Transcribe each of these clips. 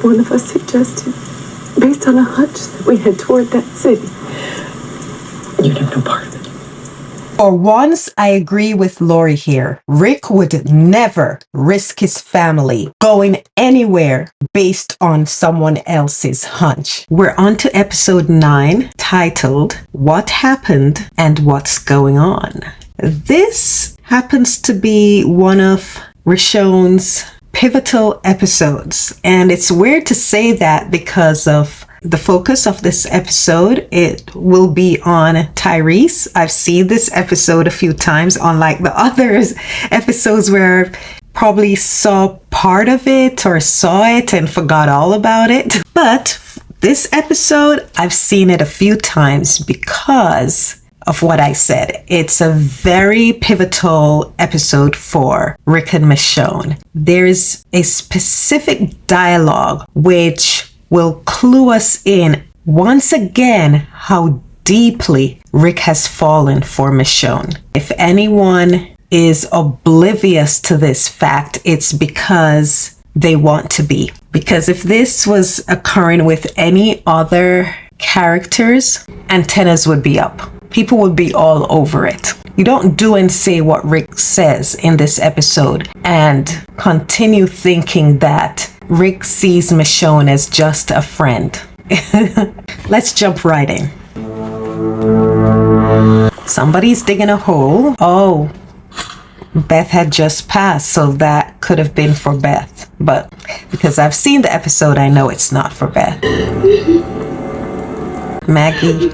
one of us suggested, based on a hunch that we had toward that city. You'd have no part of it. For once, I agree with Lori here. Rick would never risk his family going anywhere based on someone else's hunch. We're on to episode 9, titled, What Happened and What's Going On? This happens to be one of Michonne's pivotal episodes. And it's weird to say that because of the focus of this episode. It will be on Tyrese. I've seen this episode a few times, unlike the other episodes where I probably saw part of it or saw it and forgot all about it. But this episode, I've seen it a few times because of what I said. It's a very pivotal episode for Rick and Michonne. There's a specific dialogue which will clue us in once again how deeply Rick has fallen for Michonne. If anyone is oblivious to this fact, it's because they want to be. Because if this was occurring with any other characters, antennas would be up. People would be all over it. You don't do and say what Rick says in this episode and continue thinking that Rick sees Michonne as just a friend. Let's jump right in. Somebody's digging a hole. Oh, Beth had just passed, so that could have been for Beth. But because I've seen the episode, I know it's not for Beth. Maggie,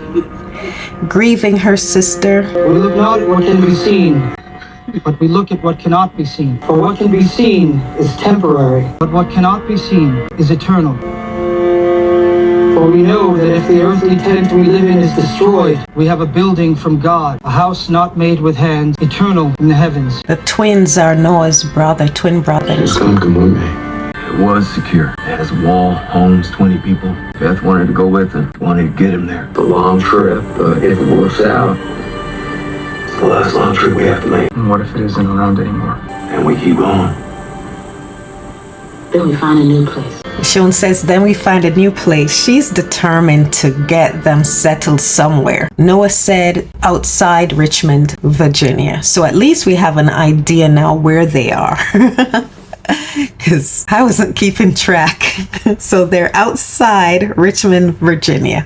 grieving her sister. We look not at what can be seen, but we look at what cannot be seen. For what can be seen is temporary, but what cannot be seen is eternal. For we know that if the earthly tent we live in is destroyed, we have a building from God, a house not made with hands, eternal in the heavens. The twins are Noah's twin brothers. Come with me. It was secure. It has a wall, homes, 20 people. Beth wanted to go with him. Wanted to get him there. It's a long trip, but if it works out, it's the last long trip we have to make. And what if it isn't around anymore? And we keep going. Then we find a new place. Michonne says, then we find a new place. She's determined to get them settled somewhere. Noah said outside Richmond, Virginia. So at least we have an idea now where they are. Because I wasn't keeping track. So they're outside Richmond, Virginia.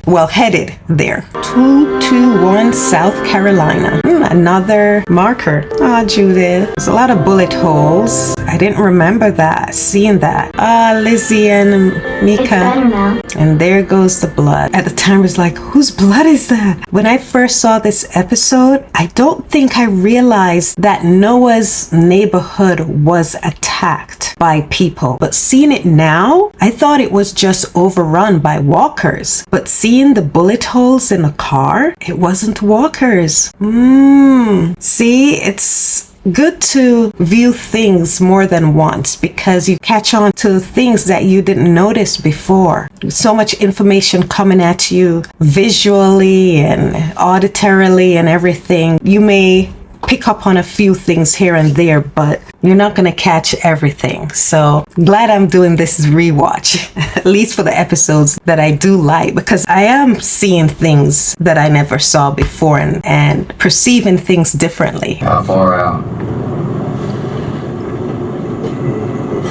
Well, headed there. 221 South Carolina. Another marker. Judith. There's a lot of bullet holes. I didn't remember that, seeing that. Lizzie and Mika. It's better now. And there goes the blood. At the time, I was like, whose blood is that? When I first saw this episode, I don't think I realized that Noah's neighborhood was attacked by people. But seeing it now, I thought it was just overrun by walkers. But seeing the bullet holes in the car, it wasn't walkers. See, it's good to view things more than once because you catch on to things that you didn't notice before. So much information coming at you visually and auditorily and everything. You may pick up on a few things here and there, but you're not going to catch everything. So glad I'm doing this rewatch, at least for the episodes that I do like, because I am seeing things that I never saw before and perceiving things differently. How far out?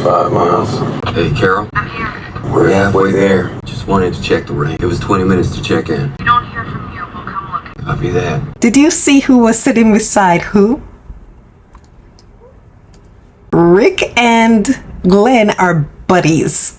5 miles. Hey, Carol. I'm here. We're halfway there. Just wanted to check the range. It was 20 minutes to check in. If you don't hear from here, we'll come looking. Copy that. Did you see who was sitting beside who? Rick and Glenn are buddies.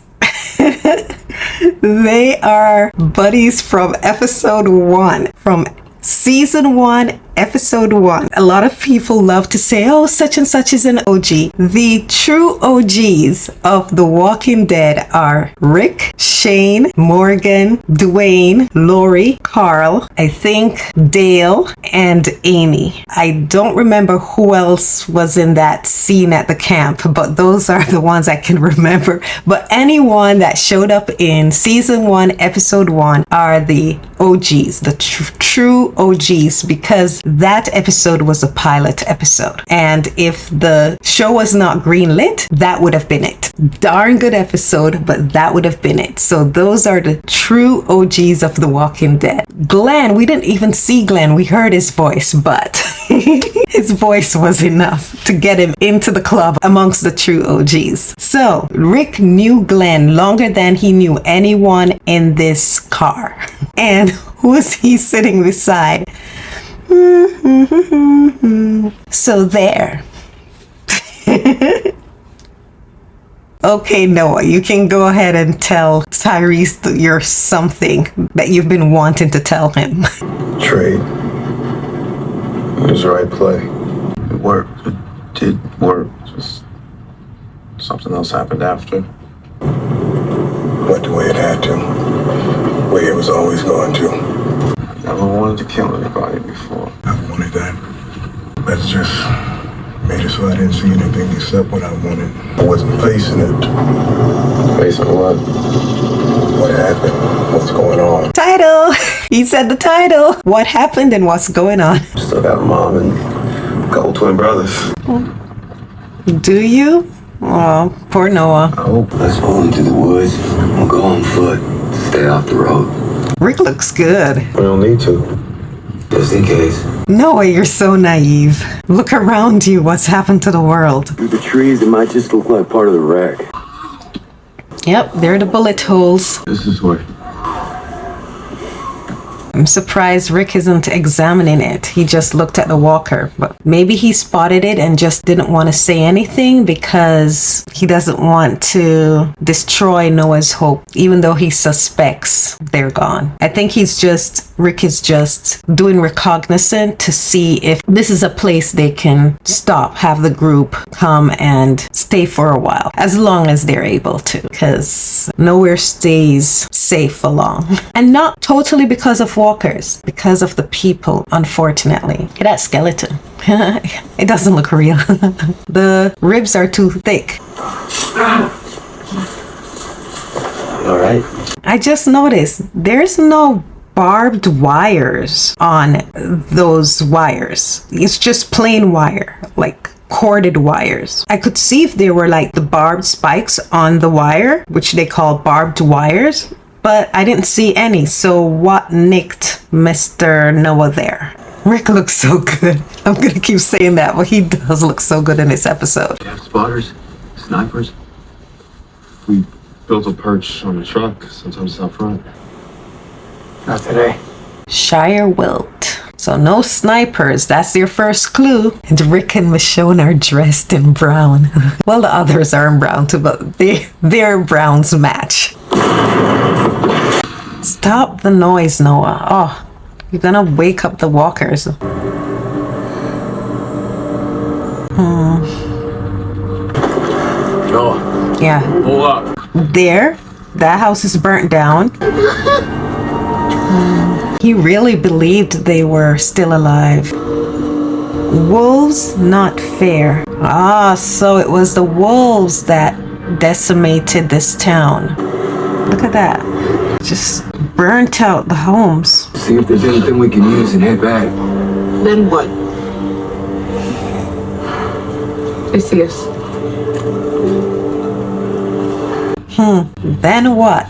They are buddies from episode 1, from season 1, episode 1. A lot of people love to say, oh, such and such is an OG. The true OGs of The Walking Dead are Rick, Shay, Shane, Morgan, Dwayne, Lori, Carl, I think Dale, and Amy. I don't remember who else was in that scene at the camp, but those are the ones I can remember. But anyone that showed up in season 1, episode 1 are the OGs, the true OGs, because that episode was a pilot episode. And if the show was not greenlit, that would have been it. Darn good episode, but that would have been it. So those are the true OGs of The Walking Dead. Glenn, we didn't even see Glenn. We heard his voice, but his voice was enough to get him into the club amongst the true OGs. So Rick knew Glenn longer than he knew anyone in this car. And who is he sitting beside? So there. Okay, Noah, you can go ahead and tell Tyrese that you're something that you've been wanting to tell him. Trade. It was the right play. It worked. It did work. Just something else happened after. Went the way it had to. The way it was always going to. I never wanted to kill anybody before. I wanted that. That's just made it so I didn't see anything except what I wanted. I wasn't facing it. Facing what? What happened? What's going on? Title! He said the title. What happened and what's going on? Still got a mom and a couple twin brothers. Do you? Oh, poor Noah. I hope. Let's pull into the woods. We'll go on foot. Stay off the road. Rick looks good. We don't need to. Just in case. Noah, you're so naive. Look around you. What's happened to the world? Through the trees, it might just look like part of the wreck. Yep, there are the bullet holes. This is where. I'm surprised Rick isn't examining it. He just looked at the walker, but maybe he spotted it and just didn't want to say anything because he doesn't want to destroy Noah's hope, even though he suspects they're gone. I think Rick is just doing reconnaissance to see if this is a place they can stop, have the group come and stay for a while, as long as they're able to, because nowhere stays safe for long. And not totally because of walkers, because of the people, unfortunately. Look at that skeleton. It doesn't look real. The ribs are too thick. All right. I just noticed there's no barbed wires on those wires. It's just plain wire, like corded wires. I could see if there were like the barbed spikes on the wire, which they call barbed wires, but I didn't see any. So what nicked Mr. Noah there? Rick looks so good. I'm gonna keep saying that, but he does look so good in this episode. You have spotters? Snipers? We built a perch on the truck, sometimes out front. Not today. Shire Wilt. So no snipers, that's your first clue. And Rick and Michonne are dressed in brown. Well, the others are in brown too, but their browns match. Stop the noise, Noah. Oh, you're gonna wake up the walkers. Noah. Yeah. Pull up. There, that house is burnt down. He really believed they were still alive. Wolves, not fair. Ah, so it was the wolves that decimated this town. Look at that. Just burnt out the homes. See if there's anything we can use and head back. Then what? They see us. Then what?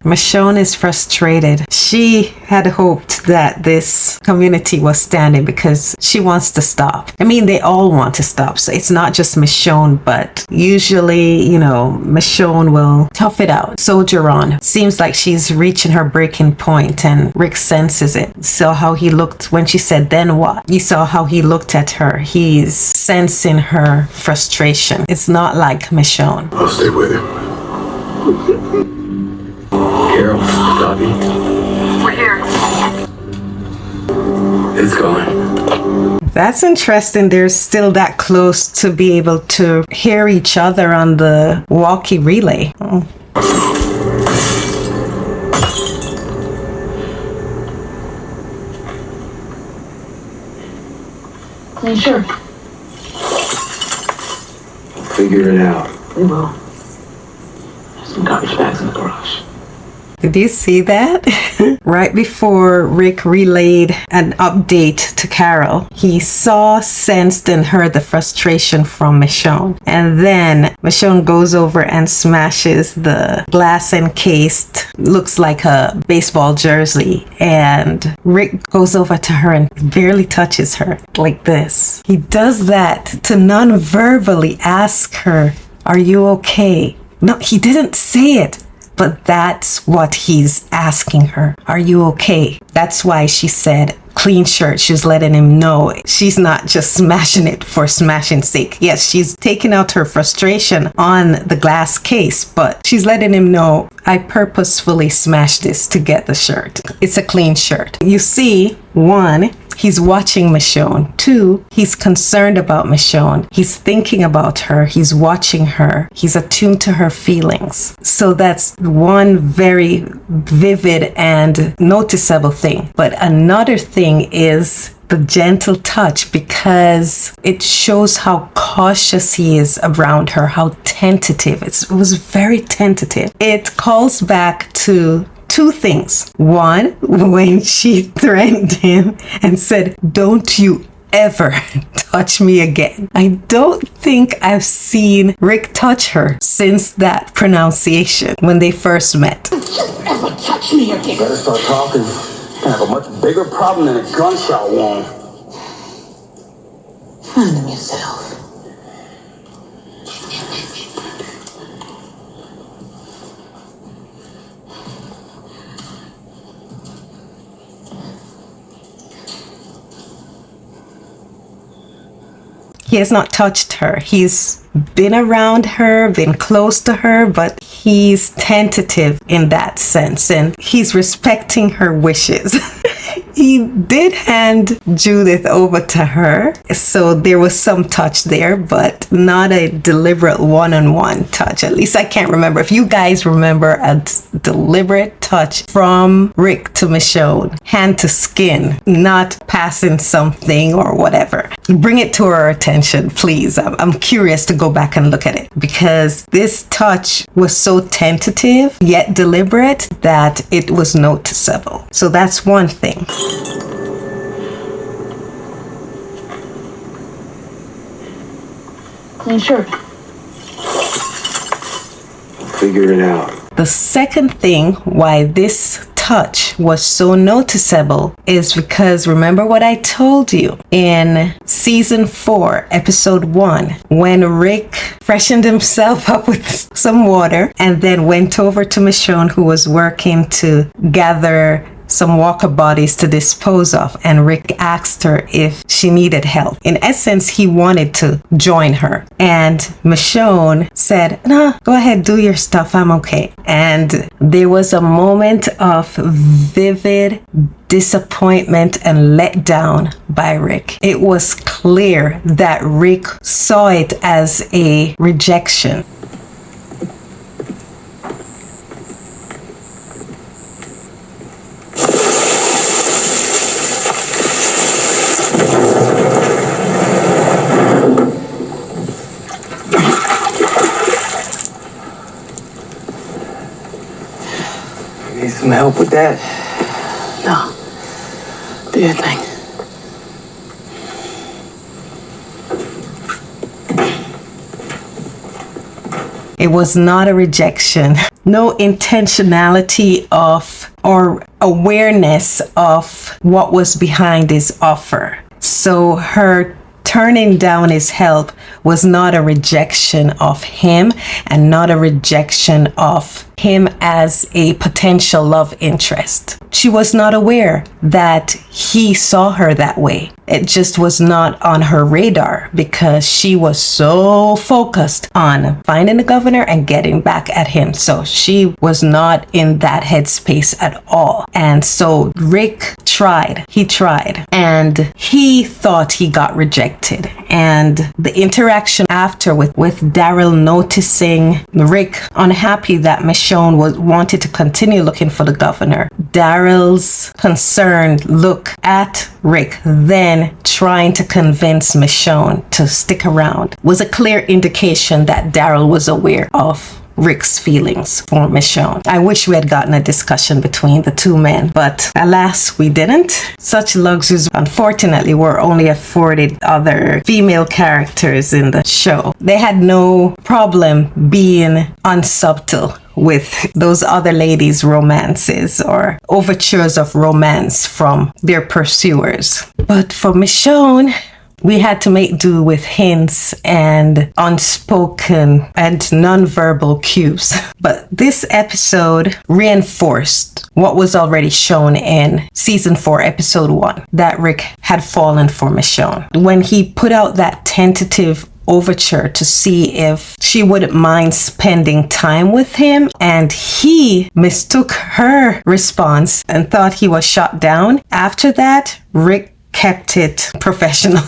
Michonne is frustrated. She had hoped that this community was standing because she wants to stop. I mean, they all want to stop. So it's not just Michonne, but usually, Michonne will tough it out, soldier on. Seems like she's reaching her breaking point and Rick senses it. So how he looked when she said, then what? You saw how he looked at her. He's sensing her frustration. It's not like Michonne. I'll stay with him. Carol, Dobby. We're here. It's going. That's interesting. They're still that close to be able to hear each other on the walkie relay. Clean shirt. Figure it out. We will. There's some garbage bags in the garage. Did you see that? Right before Rick relayed an update to Carol, he saw, sensed, and heard the frustration from Michonne. And then Michonne goes over and smashes the glass encased, looks like a baseball jersey. And Rick goes over to her and barely touches her like this. He does that to non-verbally ask her, "Are you okay?" No, he didn't say it. But that's what he's asking her. Are you okay? That's why she said clean shirt. She's letting him know she's not just smashing it for smashing's sake. Yes, she's taking out her frustration on the glass case, but she's letting him know I purposefully smashed this to get the shirt. It's a clean shirt. You see, one, he's watching Michonne. Two, he's concerned about Michonne. He's thinking about her. He's watching her. He's attuned to her feelings. So that's one very vivid and noticeable thing. But another thing is the gentle touch, because it shows how cautious he is around her, how tentative. It was very tentative. It calls back to two things. One, when she threatened him and said, "Don't you ever touch me again." I don't think I've seen Rick touch her since that pronunciation when they first met. Don't you ever touch me again. Better start talking. I have a much bigger problem than a gunshot wound. Find him yourself. He has not touched her. He's been around her, been close to her, but he's tentative in that sense, and he's respecting her wishes. He did hand Judith over to her, so there was some touch there, but not a deliberate one-on-one touch. At least I can't remember. If you guys remember a deliberate touch from Rick to Michonne, hand to skin, not passing something or whatever, bring it to her attention, please. I'm curious to go back and look at it, because this touch was so tentative yet deliberate that it was noticeable. So that's one thing. Clean shirt. Figure it out. The second thing why this touch was so noticeable is because remember what I told you in season 4, episode 1, when Rick freshened himself up with some water and then went over to Michonne, who was working to gather some walker bodies to dispose of, and Rick asked her if she needed help. In essence, he wanted to join her, and Michonne said, "No, go ahead, do your stuff, I'm okay." And there was a moment of vivid disappointment and letdown by Rick. It was clear that Rick saw it as a rejection. Need some help with that? No. Do your thing. It was not a rejection. No intentionality of or awareness of what was behind his offer. So her turning down his help was not a rejection of him and not a rejection of him as a potential love interest. She was not aware that he saw her that way. It just was not on her radar because she was so focused on finding the governor and getting back at him. So she was not in that headspace at all. And so Rick tried. He tried. And he thought he got rejected. And the interaction after with Daryl noticing Rick unhappy that Michonne wanted to continue looking for the governor. Daryl's concerned look at Rick then Glenn trying to convince Michonne to stick around was a clear indication that Daryl was aware of Rick's feelings for Michonne. I wish we had gotten a discussion between the two men, but alas, we didn't. Such luxuries, unfortunately, were only afforded other female characters in the show. They had no problem being unsubtle with those other ladies' romances or overtures of romance from their pursuers. But for Michonne, we had to make do with hints and unspoken and nonverbal cues. But this episode reinforced what was already shown in season 4, episode 1, that Rick had fallen for Michonne. When he put out that tentative overture to see if she wouldn't mind spending time with him, and he mistook her response and thought he was shot down. After that, Rick kept it professional.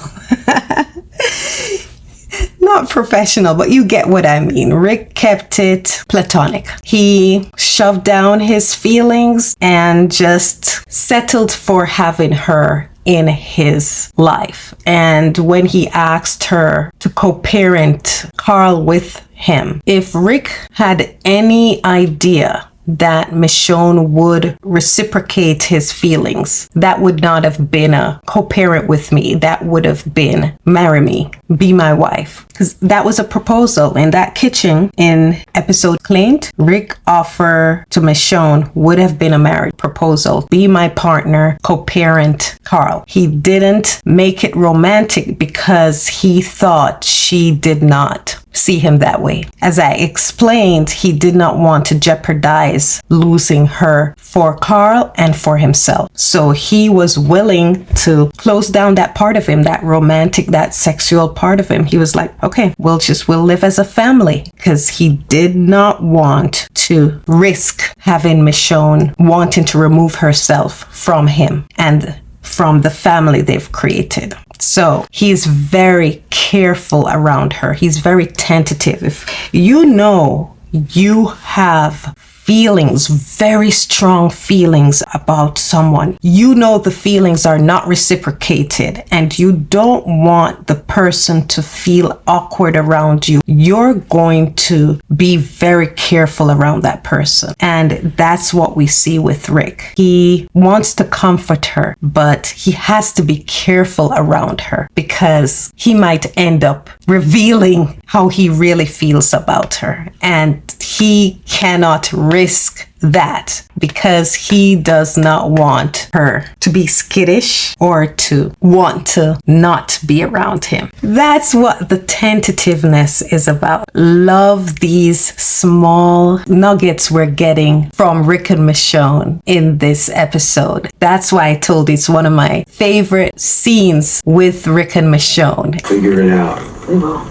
Not professional, but you get what I mean. Rick kept it platonic. He shoved down his feelings and just settled for having her in his life. And when he asked her to co-parent Carl with him, if Rick had any idea that Michonne would reciprocate his feelings, that would not have been a co-parent with me. That would have been marry me, be my wife. Because that was a proposal in that kitchen in episode claimed. Rick offer to Michonne would have been a marriage proposal. Be my partner, co-parent Carl. He didn't make it romantic because he thought she did not see him that way. As I explained, he did not want to jeopardize losing her for Carl and for himself. So he was willing to close down that part of him, that romantic, that sexual part of him. He was like, okay, we'll live as a family, because he did not want to risk having Michonne wanting to remove herself from him and from the family they've created. So he's very careful around her. He's very tentative. If you know you have feelings, very strong feelings about someone, you know the feelings are not reciprocated and you don't want the person to feel awkward around you, you're going to be very careful around that person. And that's what we see with Rick. He wants to comfort her, but he has to be careful around her because he might end up revealing how he really feels about her. And he cannot risk that because he does not want her to be skittish or to want to not be around him. That's what the tentativeness is about. Love these small nuggets we're getting from Rick and Michonne in this episode. That's why I told you it's one of my favorite scenes with Rick and Michonne. Figure it out. We will.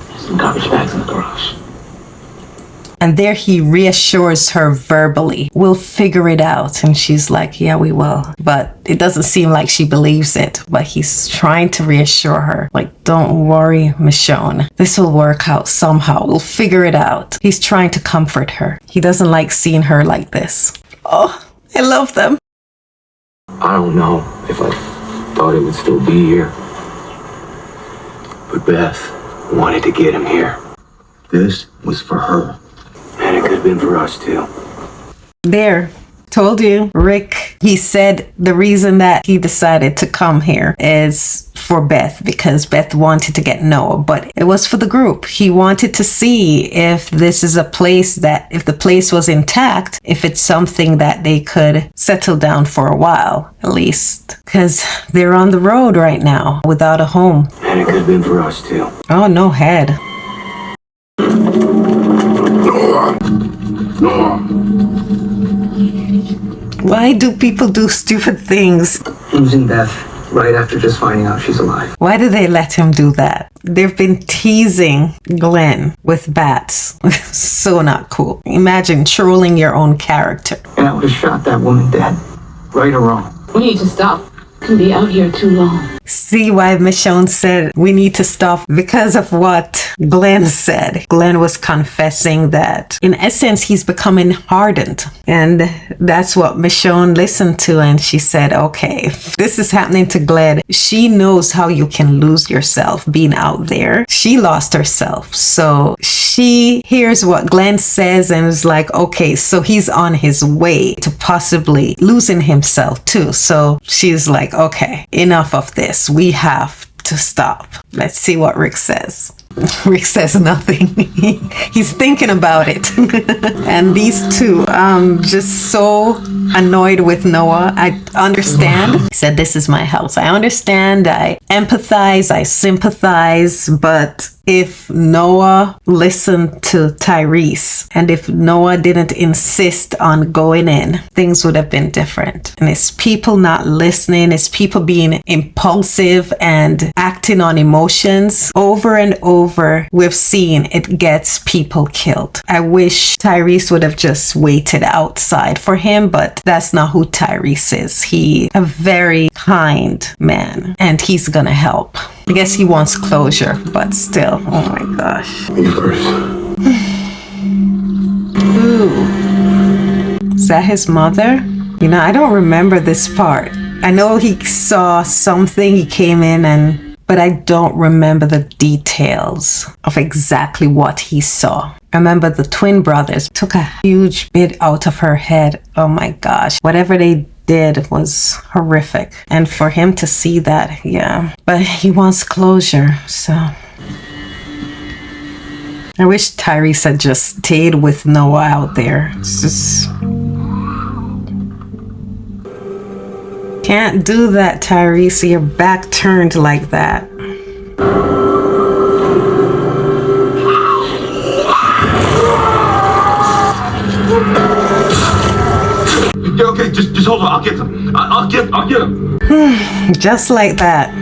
There's some garbage bags in the garage. And there he reassures her verbally, we'll figure it out. And she's like, yeah, we will. But it doesn't seem like she believes it. But he's trying to reassure her, like, don't worry, Michonne. This will work out somehow. We'll figure it out. He's trying to comfort her. He doesn't like seeing her like this. Oh, I love them. I don't know if I thought it would still be here. But Beth wanted to get him here. This was for her. And it could have been for us too. There. Told you. Rick, he said the reason that he decided to come here is for Beth, because Beth wanted to get Noah, but it was for the group. He wanted to see if this is a place that, if the place was intact, if it's something that they could settle down for a while, at least. Because they're on the road right now without a home. And it could have been for us too. Oh, no head. Why do people do stupid things? Losing Beth right after just finding out she's alive. Why do they let him do that? They've been teasing Glenn with bats. So not cool. Imagine trolling your own character. And I would have shot that woman dead. Right or wrong. We need to stop. We can be out here too long. see why Michonne said we need to stop because of what Glenn said. Glenn was confessing that in essence he's becoming hardened, and that's what Michonne listened to, and she said, okay, if this is happening to Glenn, she knows how you can lose yourself being out there. She lost herself, so she hears what Glenn says and is like, okay, so he's on his way to possibly losing himself too. So she's like, okay, enough of this. We have to stop. Let's see what Rick says. Rick says nothing. He's thinking about it. And these two, just so annoyed with Noah. I understand. He said, this is my house. I understand. I empathize. I sympathize. But if Noah listened to Tyrese and if Noah didn't insist on going in, things would have been different. And it's people not listening. It's people being impulsive and acting on emotions over and over. We've seen it gets people killed. I wish Tyrese would have just waited outside for him, but that's not who Tyrese is. He a very kind man and he's gonna help. I guess he wants closure, but still, oh my gosh. Me first. Ooh. Is that his mother? You know, I don't remember this part. I know he saw something, he came in but I don't remember the details of exactly what he saw. I remember the twin brothers took a huge bit out of her head. Oh my gosh. Whatever they did was horrific. And for him to see that, yeah. But he wants closure, so. I wish Tyrese had just stayed with Noah out there. It's just... Can't do that, Tyrese. Your back turned like that. Okay, just hold on. I'll get them. I'll get them. Just like that.